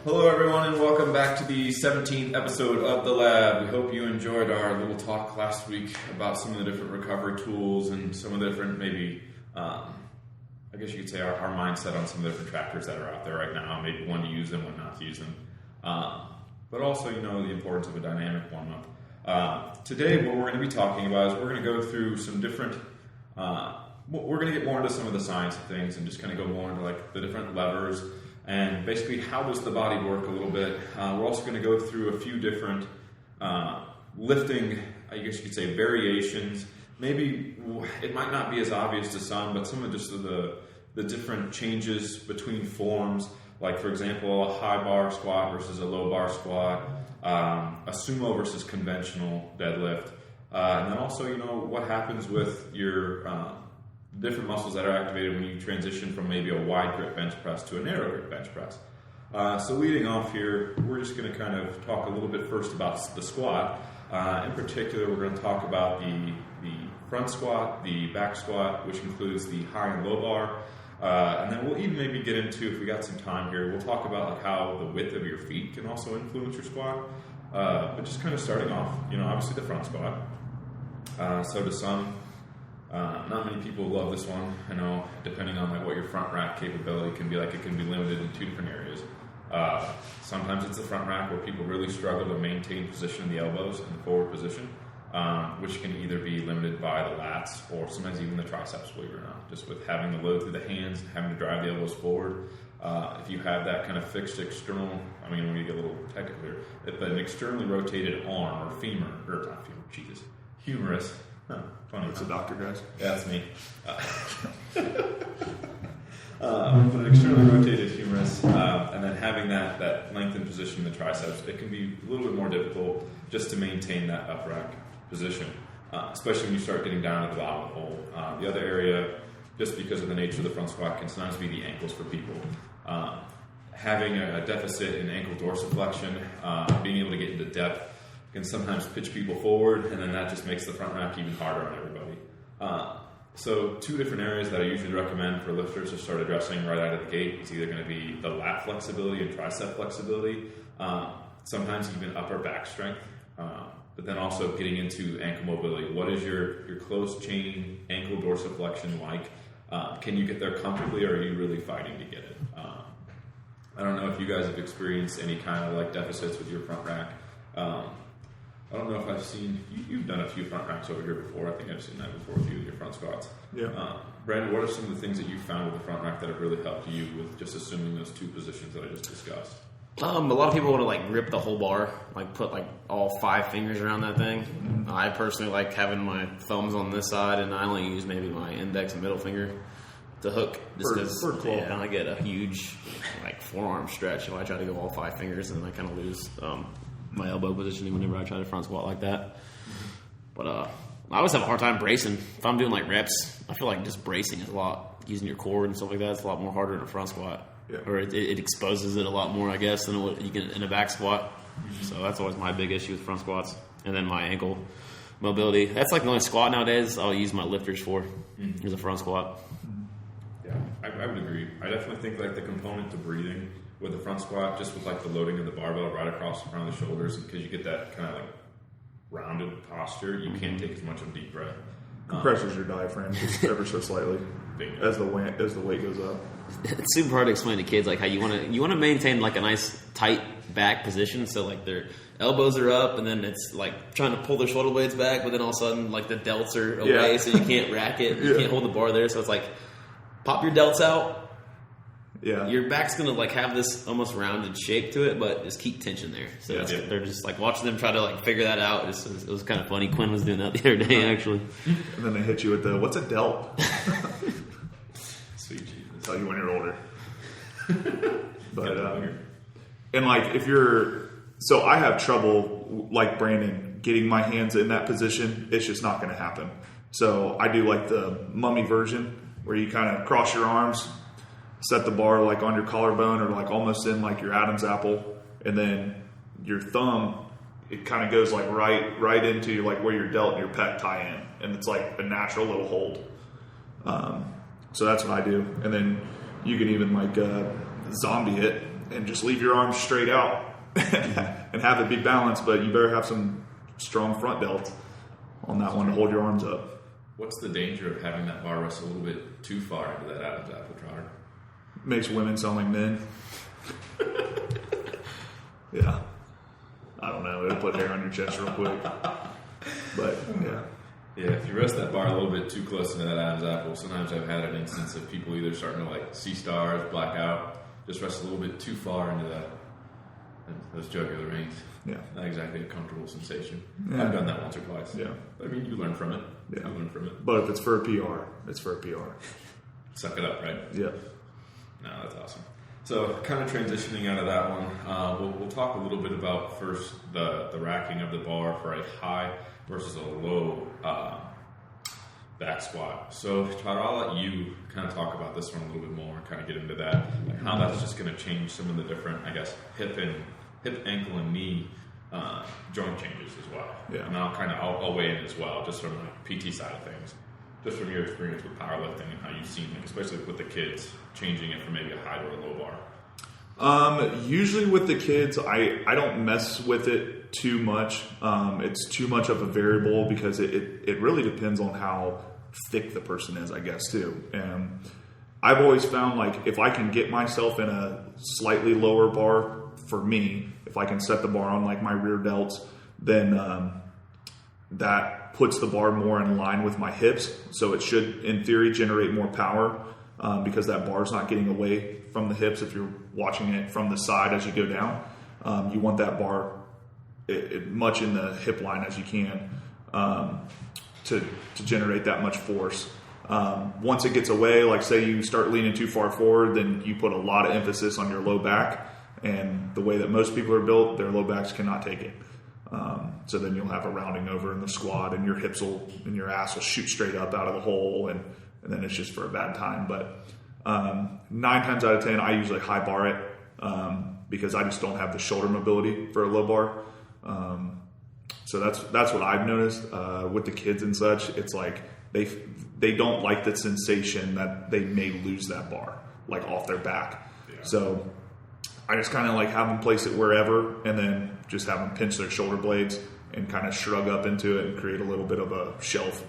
Hello everyone and welcome back to the 17th episode of The Lab. We hope you enjoyed our little talk last week about some of the different recovery tools and some of the different I guess you could say our mindset on some of the different tractors that are out there right now. Maybe when to use them, when not to use them. But also, the importance of a dynamic warm-up. Today what we're going to be talking about is we're going to go through some different... we're going to get more into some of the science of things and just kind of go more into like the different levers and basically how does the body work a little bit. We're also going to go through a few different lifting, I guess you could say, variations. Maybe it might not be as obvious to some, but some of just the different changes between forms, like for example, a high bar squat versus a low bar squat, a sumo versus conventional deadlift, and then also, what happens with your different muscles that are activated when you transition from maybe a wide grip bench press to a narrow grip bench press. So leading off here, we're just going to kind of talk a little bit first about the squat. In particular, we're going to talk about the front squat, the back squat, which includes the high and low bar. And then we'll even maybe get into, if we got some time here, we'll talk about like how the width of your feet can also influence your squat. But just kind of starting off, obviously the front squat. So to some, not many people love this one. I know, depending on like what your front rack capability can be like, it can be limited in two different areas. Sometimes it's the front rack where people really struggle to maintain position in the elbows in the forward position, which can either be limited by the lats or sometimes even the triceps, believe it or not. Just with having the load through the hands, having to drive the elbows forward. If you have that kind of fixed external, when you get a little technical here, if an externally rotated arm or femur, or not femur, Jesus, humerus. Funny. It's a doctor, guys. Yeah, that's me. With an externally rotated humerus, and then having that lengthened position in the triceps, it can be a little bit more difficult just to maintain that up rack position, especially when you start getting down to the bottom of the hole. The other area, just because of the nature of the front squat, can sometimes be the ankles for people. Having a deficit in ankle dorsiflexion, being able to get into depth, can sometimes pitch people forward, and then that just makes the front rack even harder on everybody. So two different areas that I usually recommend for lifters to start addressing right out of the gate is either going to be the lat flexibility and tricep flexibility, sometimes even upper back strength, but then also getting into ankle mobility. What is your closed chain ankle dorsiflexion like? Can you get there comfortably, or are you really fighting to get it? I don't know if you guys have experienced any kind of like deficits with your front rack. I don't know if I've seen, you've done a few front racks over here before. I think I've seen that before with you with your front squats. Yeah. Brandon, what are some of the things that you found with the front rack that have really helped you with just assuming those two positions that I just discussed? A lot of people want to like grip the whole bar, like put like all 5 fingers around that thing. Mm-hmm. I personally like having my thumbs on this side, and I only use maybe my index and middle finger to hook, just because I get a huge like forearm stretch if I try to go all 5 fingers, and then I kind of lose my elbow positioning whenever I try to front squat like that. But I always have a hard time bracing. If I'm doing like reps, I feel like just bracing is a lot, using your core and stuff like that, it's a lot more harder in a front squat. Yeah. Or it exposes it a lot more, I guess, than what you can in a back squat. Mm-hmm. So that's always my big issue with front squats. And then my ankle mobility. That's like the only squat nowadays I'll use my lifters for, is a front squat. Yeah, I would agree. I definitely think like the component to breathing with the front squat, just with like the loading of the barbell right across the front of the shoulders, because you get that kind of like rounded posture, you can't take as much of a deep breath. Compresses your diaphragm just ever so slightly as the weight goes up. It's super hard to explain to kids like how you want to maintain like a nice tight back position, so like their elbows are up, and then it's like trying to pull their shoulder blades back, but then all of a sudden like the delts are away, so you can't rack it, you can't hold the bar there, so it's like pop your delts out. Yeah, your back's gonna like have this almost rounded shape to it, but just keep tension there. So they're just like watching them try to like figure that out. It was kind of funny. Quinn was doing that the other day, actually. And then they hit you with the what's a delt? Sweet Jesus. Tell you when you're older. But and like if you're, so I have trouble like Brandon getting my hands in that position. It's just not going to happen. So I do like the mummy version where you kind of cross your arms, set the bar like on your collarbone or like almost in like your Adam's apple, and then your thumb, it kind of goes like right into like where your delt and your pec tie in, and it's like a natural little hold. So that's what I do, and then you can even like zombie it and just leave your arms straight out and have it be balanced. But you better have some strong front delts on that one to hold your arms up. What's the danger of having that bar rest a little bit too far into that Adam's apple trotter? Makes women sound like men. Yeah. I don't know. It'll put hair on your chest real quick. But, yeah. Yeah, if you rest that bar a little bit too close into that Adam's apple, sometimes I've had an instance of people either starting to like see stars, black out, just rest a little bit too far into those jugular veins. Yeah. Not exactly a comfortable sensation. Yeah. I've done that once or twice. Yeah. I mean, you learn from it. Yeah. You learn from it. But if it's for a PR, it's for a PR. Suck it up, right? Yeah. No, that's awesome. So, kind of transitioning out of that one, we'll talk a little bit about first the racking of the bar for a high versus a low back squat. So, Todd, I'll let you kind of talk about this one a little bit more, kind of get into that, like how that's just going to change some of the different, I guess, hip, ankle, and knee joint changes as well. Yeah. And I'll weigh in as well, just from the PT side of things. Just from your experience with powerlifting and how you've seen it, especially with the kids, changing it from maybe a high to a low bar. Usually with the kids, I don't mess with it too much. It's too much of a variable because it really depends on how thick the person is, I guess, too. And I've always found, like, if I can get myself in a slightly lower bar, for me, if I can set the bar on like my rear delts, then that puts the bar more in line with my hips. So it should, in theory, generate more power because that bar's not getting away from the hips. If you're watching it from the side as you go down, you want that bar much in the hip line as you can to generate that much force. Once it gets away, like say you start leaning too far forward, then you put a lot of emphasis on your low back. And the way that most people are built, their low backs cannot take it. So then you'll have a rounding over in the squat, and your hips and your ass will shoot straight up out of the hole, and then it's just for a bad time. But 9 times out of 10, I usually high bar it because I just don't have the shoulder mobility for a low bar. So that's what I've noticed with the kids and such. It's like they don't like the sensation that they may lose that bar like off their back. Yeah. So I just kind of like have them place it wherever, and then just have them pinch their shoulder blades and kind of shrug up into it and create a little bit of a shelf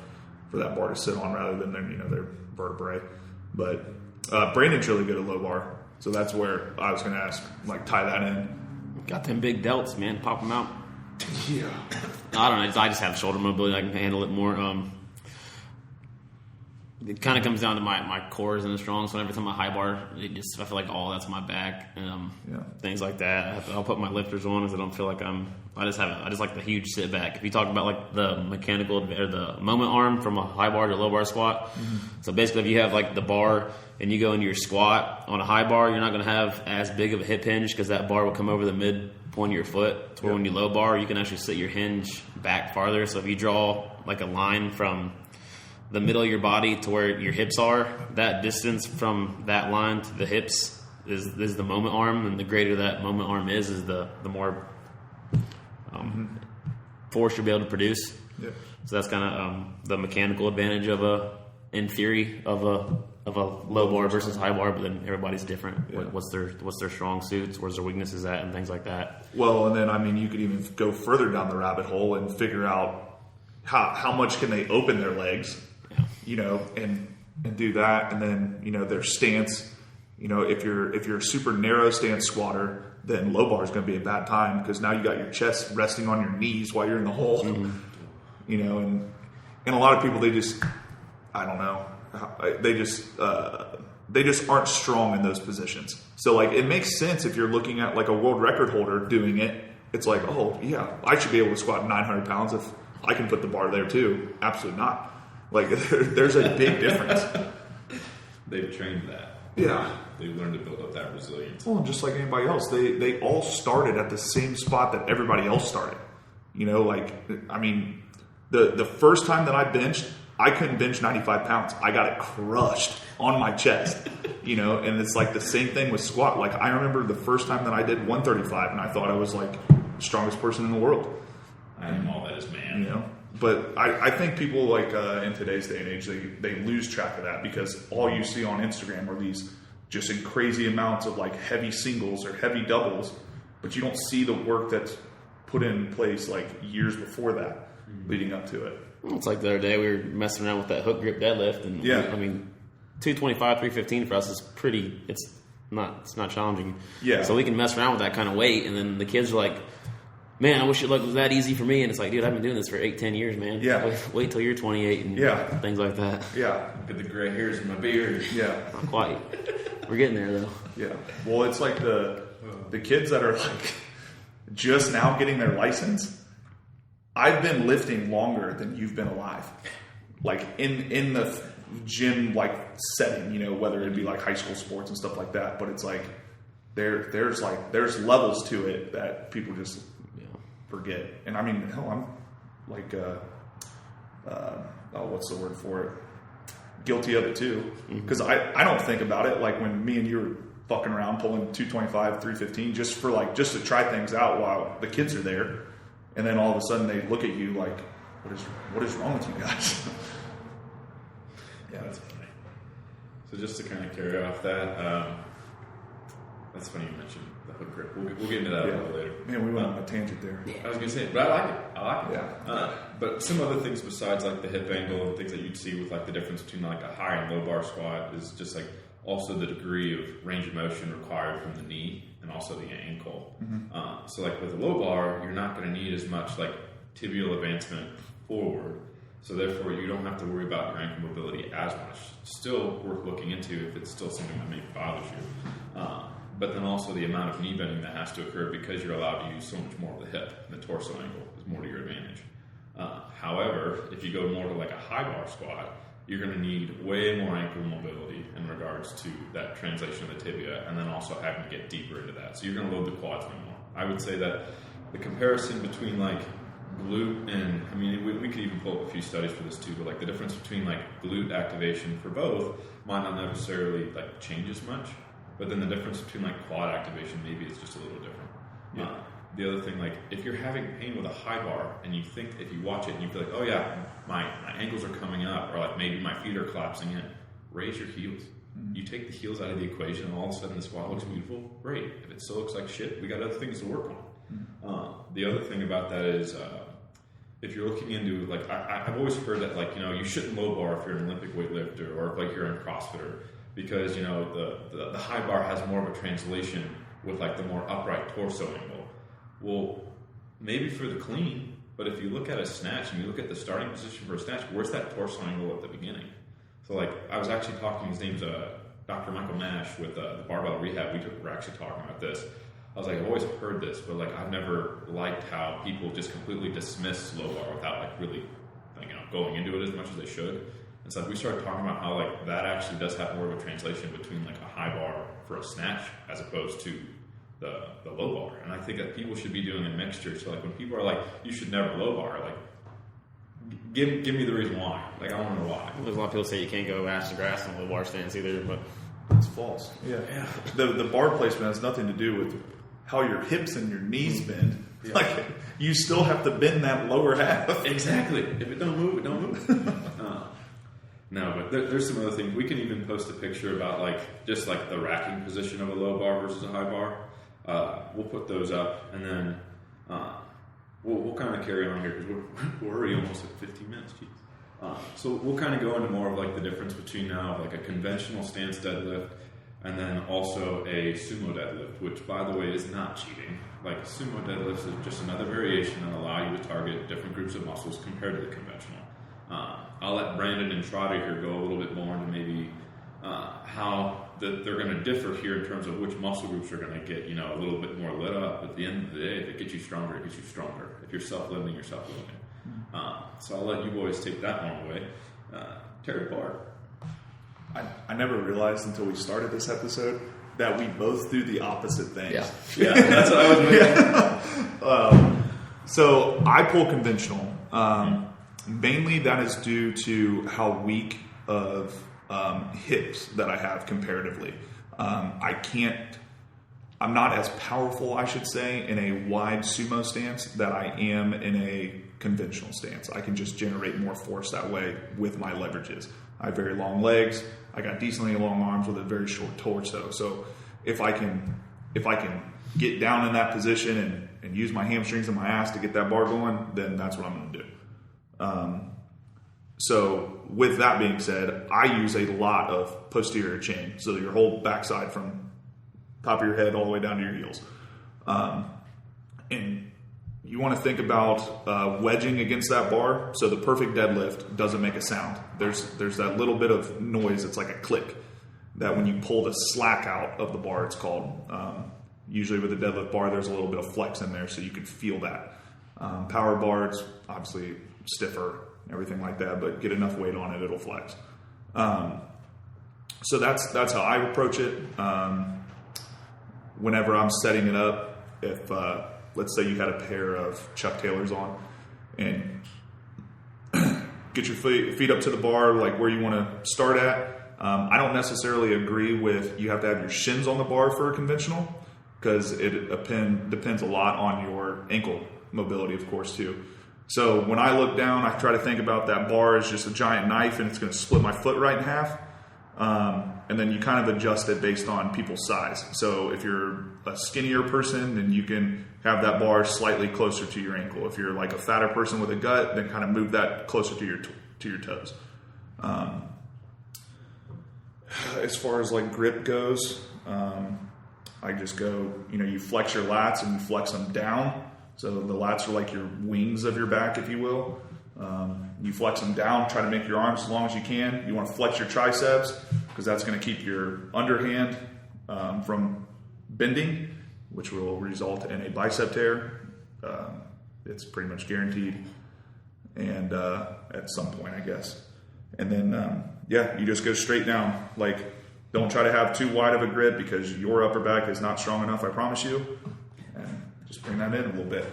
for that bar to sit on rather than their vertebrae. But Brandon's really good at low bar, so that's where I was going to ask, like, tie that in. Got them big delts, man. Pop them out. Yeah. I don't know. I just have shoulder mobility. I can handle it more. It kind of comes down to my core isn't as strong, so every time I high bar, I feel like, that's my back, things like that. I'll put my lifters on because I don't feel like I just like the huge sit back. If you talk about like the mechanical or the moment arm from a high bar to a low bar squat, so basically if you have like the bar and you go into your squat on a high bar, you're not going to have as big of a hip hinge because that bar will come over the midpoint of your foot. To where when you low bar, you can actually sit your hinge back farther. So if you draw like a line from the middle of your body to where your hips are, that distance from that line to the hips is the moment arm, and the greater that moment arm is the more force you'll be able to produce. Yeah. So that's kind of the mechanical advantage in theory of a low bar versus high bar, but then everybody's different. Yeah. What's their strong suits, where's their weaknesses at, and things like that. Well, and then I mean you could even go further down the rabbit hole and figure out how much can they open their legs. And do that, and then their stance. If you're a super narrow stance squatter, then low bar is going to be a bad time because now you got your chest resting on your knees while you're in the hole. Mm-hmm. And a lot of people they just aren't strong in those positions. So like it makes sense if you're looking at like a world record holder doing it. It's like, oh yeah, I should be able to squat 900 pounds if I can put the bar there too. Absolutely not. Like, there's a big difference. They've trained that. Yeah. They've learned to build up that resilience. Well, just like anybody else, they all started at the same spot that everybody else started. The first time that I benched, I couldn't bench 95 pounds. I got it crushed on my chest, and it's like the same thing with squat. Like, I remember the first time that I did 135, and I thought I was, like, the strongest person in the world. I am all that is man. But I think people like in today's day and age they lose track of that because all you see on Instagram are these just in crazy amounts of like heavy singles or heavy doubles, but you don't see the work that's put in place like years before that leading up to it. It's like the other day we were messing around with that hook grip deadlift, and I mean, 225, 315 for us is pretty. It's not challenging. Yeah. So we can mess around with that kind of weight, and then the kids are like, "Man, I wish it was that easy for me." And it's like, dude, I've been doing this for 8-10 years, man. Yeah. Wait till you're 28 and things like that. Yeah. Get the gray hairs in my beard. Yeah. Not quite. We're getting there though. Yeah. Well, it's like the kids that are like just now getting their license. I've been lifting longer than you've been alive. Like in the gym like setting, you know, whether it be like high school sports and stuff like that, but it's like there's levels to it that people just forget. And I mean, hell, I'm like what's the word for it? Guilty of it too. Because I don't think about it like when me and you were fucking around pulling 225, 315 just to try things out while the kids are there, and then all of a sudden they look at you like, what is wrong with you guys? Yeah, that's funny. So just to kind of carry off that, that's funny you mentioned the hook grip. We'll get into that a little later. Man, we went on a tangent there. I was going to say, but I like it. Yeah. But some other things besides like the hip angle and things that you'd see with like the difference between like a high and low bar squat is just like also the degree of range of motion required from the knee and also the ankle. So like with a low bar, you're not going to need as much like tibial advancement forward. So therefore, you don't have to worry about your ankle mobility as much. Still worth looking into if it's still something that maybe bothers you. But then also the amount of knee bending that has to occur because you're allowed to use so much more of the hip. The torso angle is more to your advantage. However, if you go more to like a high bar squat, you're going to need way more ankle mobility in regards to that translation of the tibia, and then also having to get deeper into that. So you're going to load the quads way more. I would say that the comparison between like glute and, I mean, we could even pull up a few studies for this too, but like the difference between like glute activation for both might not necessarily like change as much, but then the difference between like quad activation maybe is just a little different. Yeah. The other thing, like if you're having pain with a high bar and you think, if you watch it and you feel like, oh yeah, my ankles are coming up, or like maybe my feet are collapsing in, raise your heels. You take the heels out of the equation and all of a sudden the squat looks beautiful, great. If it still looks like shit, we got other things to work on. The other thing about that is if you're looking into, like, I've always heard that, like, you know, you shouldn't low bar if you're an Olympic weightlifter or if like you're a CrossFitter, because, you know, the high bar has more of a translation with like the more upright torso angle. Well, maybe for the clean, but if you look at a snatch and you look at the starting position for a snatch, where's that torso angle at the beginning? So like I was actually talking, his name's Dr. Michael Nash with the Barbell Rehab. We're actually talking about this. I was like, I've always heard this, but like I've never liked how people just completely dismiss low bar without like really, you know, going into it as much as they should. And so we started talking about how like that actually does have more of a translation between like a high bar for a snatch as opposed to the low bar. And I think that people should be doing a mixture. So like when people are like, you should never low bar, like give me the reason why. Like I want to know why. There's a lot of people say you can't go ass to grass on low bar stance either, but it's false. Yeah. The bar placement has nothing to do with how your hips and your knees bend. Yeah. Like you still have to bend that lower half. Exactly. If it don't move, it don't move. No, but there's some other things. We can even post a picture about like just like the racking position of a low bar versus a high bar. We'll put those up, and then we'll kind of carry on here because we're already almost at 15 minutes. Jeez. So we'll kind of go into more of like the difference between now like a conventional stance deadlift and then also a sumo deadlift, which by the way is not cheating. Like sumo deadlifts is just another variation that allow you to target different groups of muscles compared to the conventional. I'll let Brandon and Trotter here go a little bit more into maybe how they're going to differ here in terms of which muscle groups are going to get, you know, a little bit more lit up. At the end of the day, if it gets you stronger, it gets you stronger. If you're self-limiting, you're self-limiting. So I'll let you boys take that one away. Tear it apart. I never realized until we started this episode that we both do the opposite things. Yeah, that's what I was making. So I pull conventional. Mainly that is due to how weak of hips that I have comparatively. I'm not as powerful, I should say, in a wide sumo stance that I am in a conventional stance. I can just generate more force that way with my leverages. I have very long legs. I got decently long arms with a very short torso. So if I can get down in that position and use my hamstrings and my ass to get that bar going, then that's what I'm going to do. So with that being said, I use a lot of posterior chain. So your whole backside from top of your head all the way down to your heels. And you want to think about wedging against that bar. So the perfect deadlift doesn't make a sound. There's that little bit of noise. It's like a click that when you pull the slack out of the bar, it's called. Usually with a deadlift bar, there's a little bit of flex in there, so you can feel that. Power bar, it's obviously stiffer, everything like that, but get enough weight on it, it'll flex. So that's how I approach it. Whenever I'm setting it up, if let's say you had a pair of Chuck Taylors on, and get your feet up to the bar, like where you want to start at. I don't necessarily agree with you have to have your shins on the bar for a conventional, because it depends a lot on your ankle mobility, of course, too. So when I look down, I try to think about that bar as just a giant knife, and it's going to split my foot right in half. And then you kind of adjust it based on people's size. So if you're a skinnier person, then you can have that bar slightly closer to your ankle. If you're like a fatter person with a gut, then kind of move that closer to your toes. As far as like grip goes, I just go, you flex your lats and you flex them down. So the lats are like your wings of your back, if you will. You flex them down, try to make your arms as long as you can. You want to flex your triceps because that's going to keep your underhand from bending, which will result in a bicep tear. It's pretty much guaranteed. And at some point, I guess. And then, you just go straight down. Like, don't try to have too wide of a grip because your upper back is not strong enough, I promise you. And just bring that in a little bit.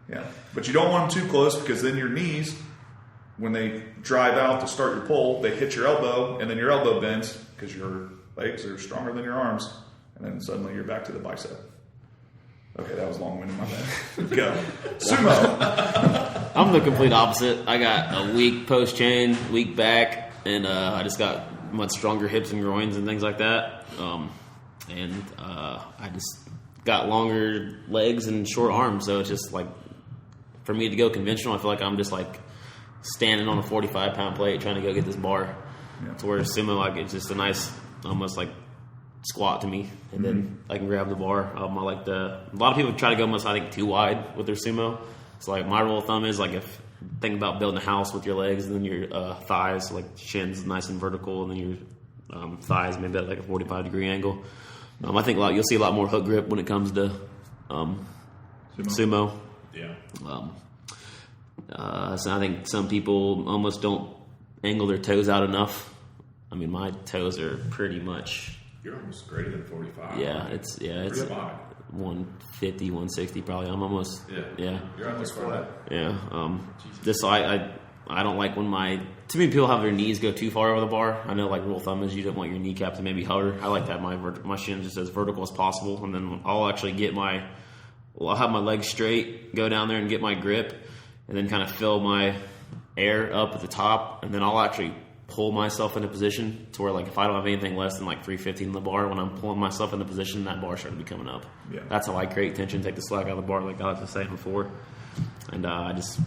Yeah. But you don't want them too close because then your knees, when they drive out to start your pull, they hit your elbow and then your elbow bends because your legs are stronger than your arms. And then suddenly you're back to the bicep. Okay, that was long-winded, my bad. Go. Sumo. I'm the complete opposite. I got a weak post chain, weak back, and I just got much stronger hips and groins and things like that. I just got longer legs and short arms, so it's just like, for me to go conventional, I feel like I'm just like standing on a 45-pound plate trying to go get this bar. Yeah. To where sumo, like, it's just a nice, almost like squat to me, and then I can grab the bar. A lot of people try to go almost, I think, too wide with their sumo. So like my rule of thumb is like, if think about building a house with your legs and then your thighs, like shins nice and vertical, and then your thighs maybe at like a 45-degree angle. I think you'll see a lot more hook grip when it comes to sumo. Yeah. So I think some people almost don't angle their toes out enough. I mean, my toes are pretty much. You're almost greater than 45. Yeah, it's 150, 160 probably. I'm almost. Yeah. You're almost for that. Yeah. I don't like when too many people have their knees go too far over the bar. I know, like, rule of thumb is you don't want your kneecap to maybe hover. I like to have my shin just as vertical as possible, and then I'll actually I'll have my legs straight, go down there and get my grip, and then kind of fill my air up at the top, and then I'll actually pull myself into position to where, like, if I don't have anything less than like 315 in the bar, when I'm pulling myself into position, that bar started to be coming up. Yeah. That's how I create tension, take the slack out of the bar, like I was saying before. And I just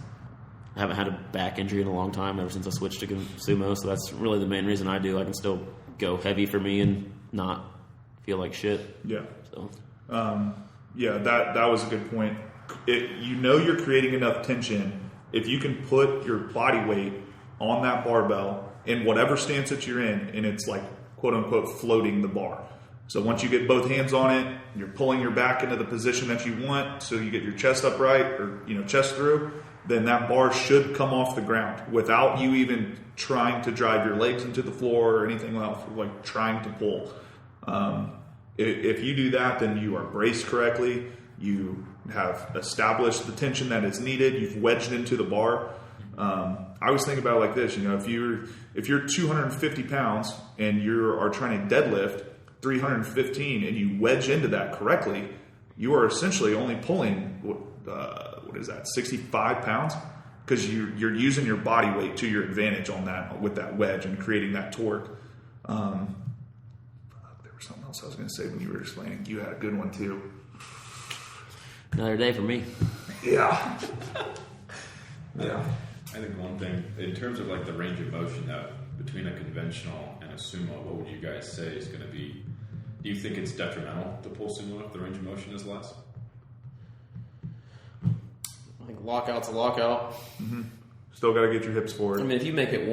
haven't had a back injury in a long time ever since I switched to sumo, so that's really the main reason I do. I can still go heavy for me and not feel like shit. Yeah. So. That was a good point. You're creating enough tension if you can put your body weight on that barbell in whatever stance that you're in, and it's like, quote unquote, floating the bar. So once you get both hands on it, you're pulling your back into the position that you want, so you get your chest upright or chest through, then that bar should come off the ground without you even trying to drive your legs into the floor or anything else, like trying to pull. If you do that, then you are braced correctly. You have established the tension that is needed. You've wedged into the bar. I always think about it like this, if you're 250 pounds and you are trying to deadlift 315 and you wedge into that correctly, you are essentially only pulling, 65 pounds? because you're using your body weight to your advantage on that with that wedge and creating that torque. There was something else I was going to say when you were explaining. You had a good one too. Another day for me. Yeah. Yeah. I think one thing, in terms of like the range of motion between a conventional and a sumo, what would you guys say is going to be? Do you think it's detrimental to pull sumo if the range of motion is less? I think lockout's a lockout. Mm-hmm. Still got to get your hips forward. I mean, if you make it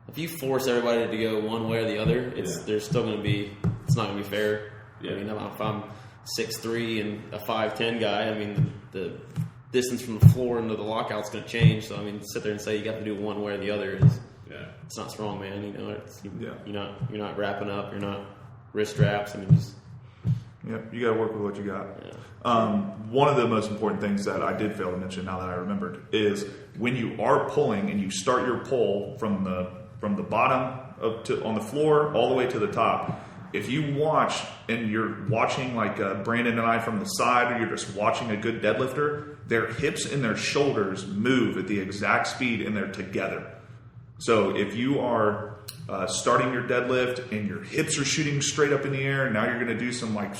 if you force everybody to go one way or the other, there's still going to be, it's not going to be fair. Yeah. I mean, if I'm 6'3" and a 5'10" guy, I mean, the distance from the floor into the lockout's going to change. So, I mean, sit there and say you got to do one way or the other it's not strong, man. You know, you're not wrapping up, you're not wrist straps. I mean, just. Yep, you got to work with what you got. Yeah. One of the most important things that I did fail to mention now that I remembered is when you are pulling and you start your pull from the bottom on the floor all the way to the top. If you watch and you're watching like Brandon and I from the side, or you're just watching a good deadlifter, their hips and their shoulders move at the exact speed and they're together. So if you are starting your deadlift and your hips are shooting straight up in the air, and now you're going to do some like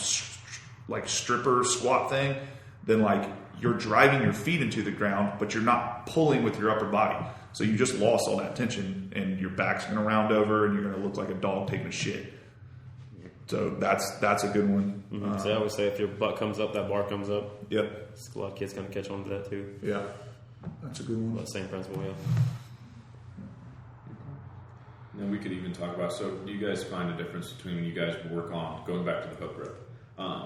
stripper squat thing, then like you're driving your feet into the ground, but you're not pulling with your upper body. So you just lost all that tension, and your back's going to round over, and you're going to look like a dog taking a shit. So that's a good one. Mm-hmm. So I always say if your butt comes up, that bar comes up. Yep. A lot of kids going to catch on to that too. Yeah. That's a good one. But same principle, yeah. And then we could even talk about, so do you guys find a difference between when you guys work on, going back to the hook grip,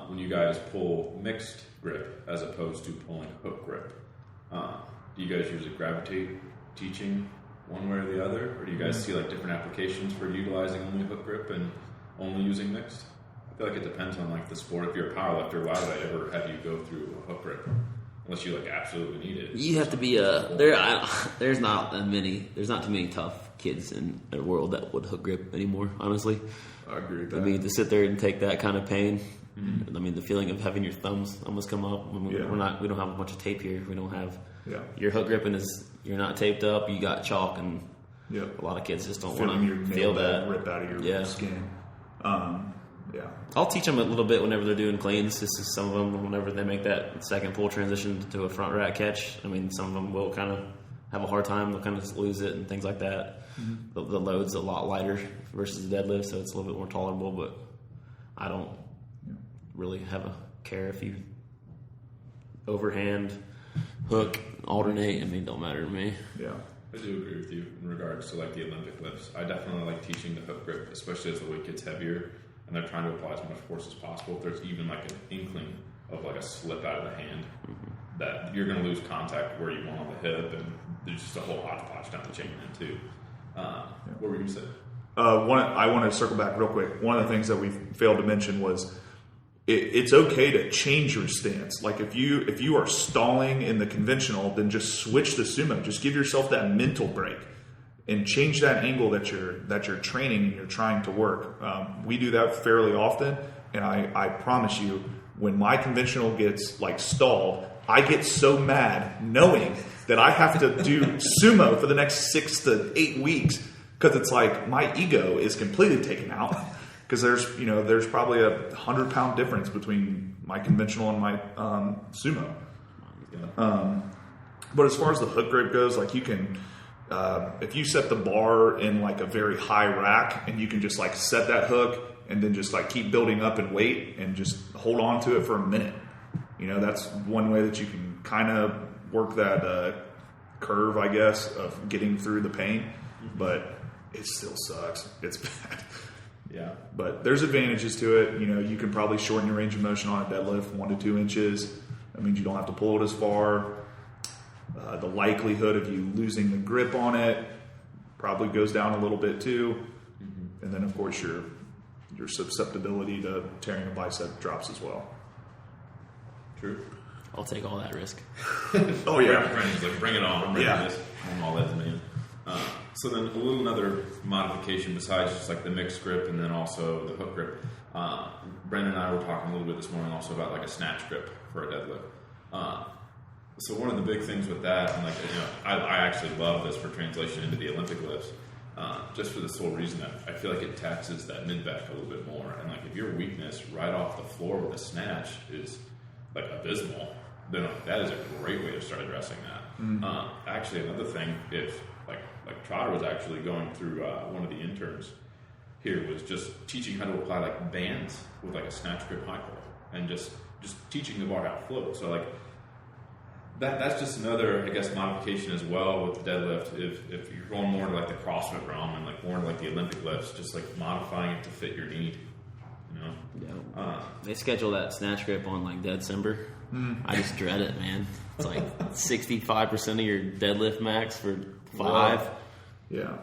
when you guys pull mixed grip as opposed to pulling hook grip? Do you guys usually gravitate teaching one way or the other? Or do you guys see like different applications for utilizing only hook grip and only using mixed? I feel like it depends on like the sport. If you're a powerlifter, why would I ever have you go through a hook grip? Unless you like absolutely need it. You have to be there's not too many tough kids in the world that would hook grip anymore, honestly. I agree with that. I mean, to sit there and take that kind of pain. Mm-hmm. I mean, the feeling of having your thumbs almost come up. I mean, we don't have a bunch of tape here. We don't have your hook gripping you're not taped up. You got chalk, and a lot of kids just don't want to feel that rip out of your skin. I'll teach them a little bit whenever they're doing cleans. This is some of them whenever they make that second pull transition to a front rack catch. I mean, some of them will kind of have a hard time. They'll kind of just lose it and things like that. Mm-hmm. The load's a lot lighter versus the deadlift, so it's a little bit more tolerable. But I don't really have a care if you overhand, hook, alternate. I mean, it don't matter to me. Yeah. I do agree with you in regards to like the Olympic lifts. I definitely like teaching the hook grip, especially as the weight gets heavier and they're trying to apply as much force as possible. If there's even like an inkling of like a slip out of the hand, that you're going to lose contact where you want on the hip, and there's just a whole hodgepodge down the chain then too. What were you going to say? I want to circle back real quick. One of the things that we failed to mention was it's okay to change your stance. Like if you are stalling in the conventional, then just switch to sumo. Just give yourself that mental break and change that angle that you're training and you're trying to work. We do that fairly often, and I promise you, when my conventional gets like stalled, I get so mad knowing that I have to do sumo for the next 6 to 8 weeks, because it's like my ego is completely taken out. Because there's probably 100-pound difference between my conventional and my sumo. But as far as the hook grip goes, like you can, if you set the bar in like a very high rack, and you can just like set that hook and then just like keep building up in weight and just hold on to it for a minute. That's one way that you can kind of work that curve, I guess, of getting through the pain. But it still sucks. It's bad. Yeah, but there's advantages to it. You can probably shorten your range of motion on a deadlift 1 to 2 inches. That means you don't have to pull it as far. The likelihood of you losing the grip on it probably goes down a little bit too. Mm-hmm. And then, of course, your susceptibility to tearing a bicep drops as well. True. I'll take all that risk. Oh, yeah. Friends, like, bring it on. Bring this. I'm all that to me. So then another modification besides just like the mixed grip and then also the hook grip. Brandon and I were talking a little bit this morning also about like a snatch grip for a deadlift. So one of the big things with that, and I actually love this for translation into the Olympic lifts, just for the sole reason that I feel like it taxes that mid back a little bit more. And if your weakness right off the floor with a snatch is abysmal, then that is a great way to start addressing that. Actually, another thing, if Trotter was actually going through one of the interns here, was just teaching how to apply bands with a snatch grip high pull, and just teaching the bar how to float. So that's just another, I guess, modification as well with the deadlift. If you're going more to the CrossFit realm and more to the Olympic lifts, just modifying it to fit your need. Yeah. They schedule that snatch grip on December. I just dread it, man. It's 65% of your deadlift max for 5. Yeah.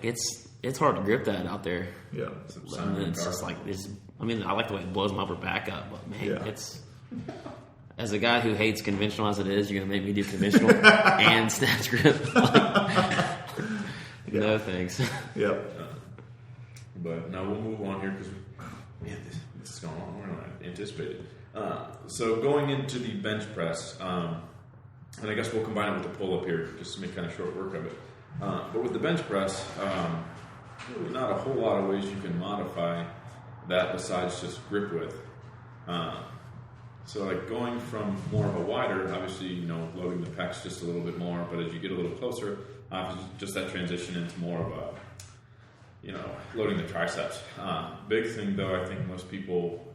It's hard to grip that out there. Yeah. And it's just I like the way it blows my upper back up, but man, it's. As a guy who hates conventional as it is, you're gonna make me do conventional and snatch grip. No thanks. Yep. But now we'll move on here because this is going on more than I anticipated. So going into the bench press, and I guess we'll combine it with the pull up here just to make kind of short work of it. But with the bench press, really not a whole lot of ways you can modify that besides just grip width. So going from more of a wider, obviously, loading the pecs just a little bit more, but as you get a little closer, just that transition into more of a, loading the triceps. Big thing though, I think most people,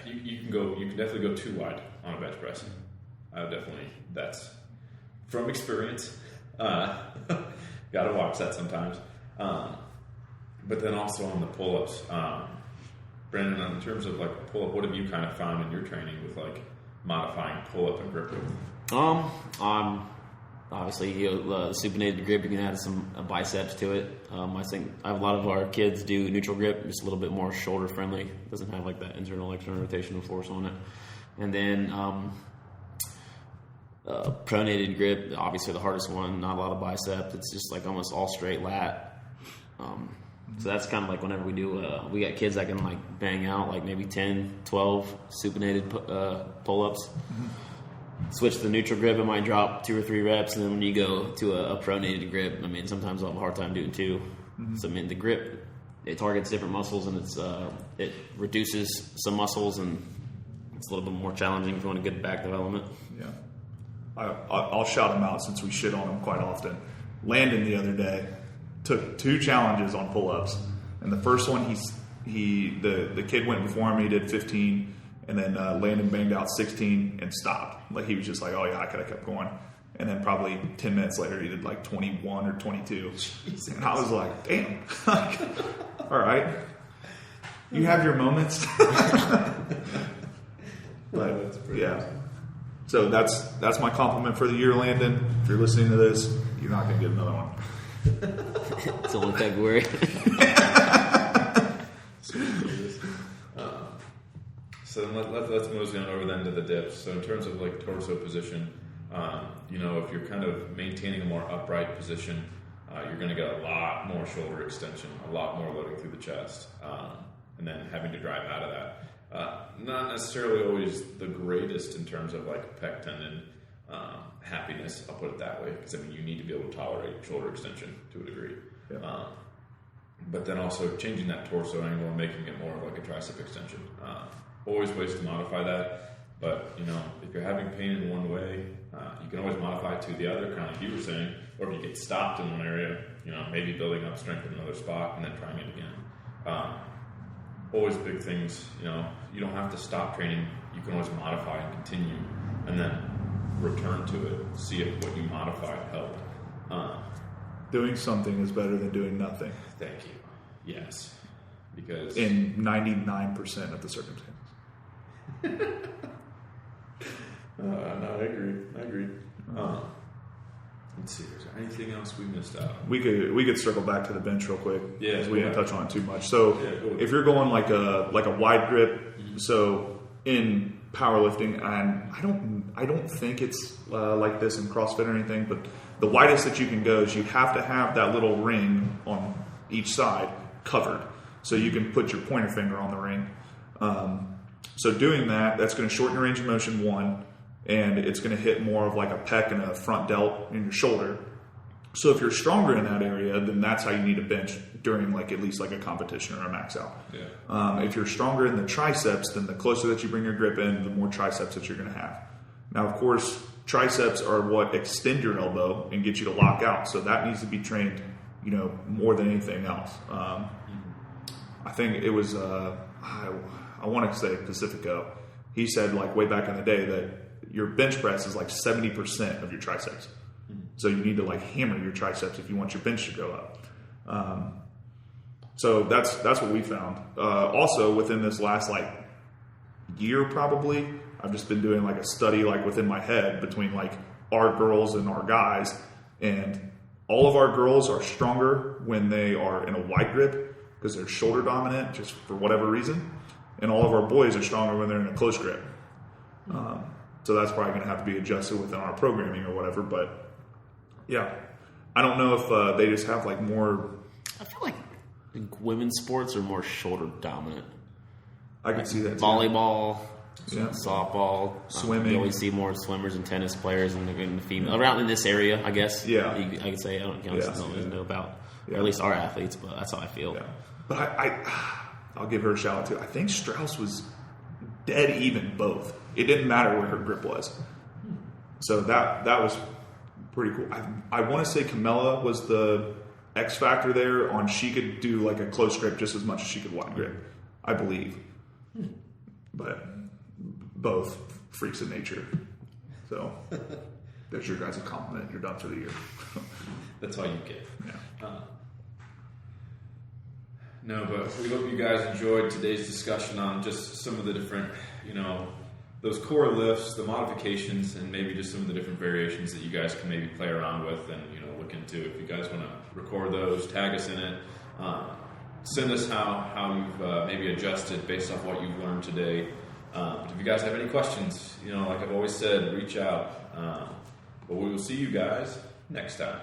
you can definitely go too wide on a bench press. That's from experience. Gotta watch that sometimes. But then also on the pull-ups, Brandon, in terms of pull-up, what have you kind of found in your training with modifying pull-up and grip width? Obviously, the supinated grip, you can add some biceps to it. I think a lot of our kids do neutral grip, just a little bit more shoulder friendly. Doesn't have that internal external rotational force on it. And then pronated grip, obviously the hardest one. Not a lot of biceps. It's just almost all straight lat. So that's kind of whenever we do, we got kids that can bang out maybe 10, 12 supinated pull-ups. Mm-hmm. Switch to the neutral grip, it might drop 2 or 3 reps, and then when you go to a pronated grip, sometimes I'll have a hard time doing 2. Mm-hmm. So the grip, it targets different muscles, and it reduces some muscles, and it's a little bit more challenging if you want to get back development. Yeah. I'll shout him out since we shit on him quite often. Landon the other day took 2 challenges on pull-ups, and the first one the kid went before him. He did 15, and then Landon banged out 16 and stopped. He was just oh yeah, I could have kept going. And then probably 10 minutes later, he did 21 or 22. Jesus. And I was damn. All right, you have your moments. But yeah. So that's my compliment for the year, Landon. If you're listening to this, you're not going to get another one. It's only February. So let's move on over then to the dips. So in terms of torso position, if you're kind of maintaining a more upright position, you're going to get a lot more shoulder extension, a lot more loading through the chest, and then having to drive out of that. Not necessarily always the greatest in terms of pec tendon happiness, I'll put it that way, because you need to be able to tolerate shoulder extension to a degree. Yeah. But then also changing that torso angle and making it more of a tricep extension. Always ways to modify that, but if you're having pain in one way, you can always modify it to the other, kind of like you were saying, or if you get stopped in one area, maybe building up strength in another spot and then trying it again. Always big things, you don't have to stop training. You can always modify and continue, and then return to it, see if what you modified helped. Doing something is better than doing nothing. Thank you. Yes. Because in 99% of the circumstances. No, I agree. Let's see, is there anything else we missed out? We could circle back to the bench real quick. Yeah, because we didn't touch on it too much. So if you're going like a wide grip, so in powerlifting, and I don't think it's like this in CrossFit or anything, but the widest that you can go is you have to have that little ring on each side covered, so you can put your pointer finger on the ring. So doing that's going to shorten your range of motion, one, and it's going to hit more of like a pec and a front delt in your shoulder. So if you're stronger in that area, then that's how you need to bench during like at least like a competition or a max out. Yeah. If you're stronger in the triceps, then the closer that you bring your grip in, the more triceps that you're going to have. Now, of course, triceps are what extend your elbow and get you to lock out. So that needs to be trained, more than anything else. I think it was, I want to say Pacifico. He said like way back in the day that your bench press is like 70% of your triceps. So you need to like hammer your triceps if you want your bench to go up. So that's what we found. Also within this last like year probably, I've just been doing like a study like within my head between like our girls and our guys, and all of our girls are stronger when they are in a wide grip because they're shoulder dominant just for whatever reason, and all of our boys are stronger when they're in a close grip. So that's probably going to have to be adjusted within our programming or whatever, but yeah, I don't know if they just have like more. I feel like women's sports are more shoulder dominant. I can see that too. Volleyball, Yeah. softball, Swimming. You always see more swimmers and tennis players in the female around in this area, I guess. Yeah. I could say I don't really know about, or Yeah. at least our athletes, but that's how I feel. Yeah. But I'll give her a shout out too. I think Strauss was dead even both. It didn't matter where her grip was. So that was pretty cool. I want to say Camilla was the X factor there on she could do like a close grip just as much as she could wide grip, I believe. But both freaks of nature. So there's your guys' compliment. You're done for the year. That's all you get. Yeah. No, but we hope you guys enjoyed today's discussion on just some of the different, those core lifts, the modifications, and maybe just some of the different variations that you guys can maybe play around with and, look into. If you guys want to record those, tag us in it. Send us how you've maybe adjusted based off what you've learned today. If you guys have any questions, like I've always said, reach out. But we will see you guys next time.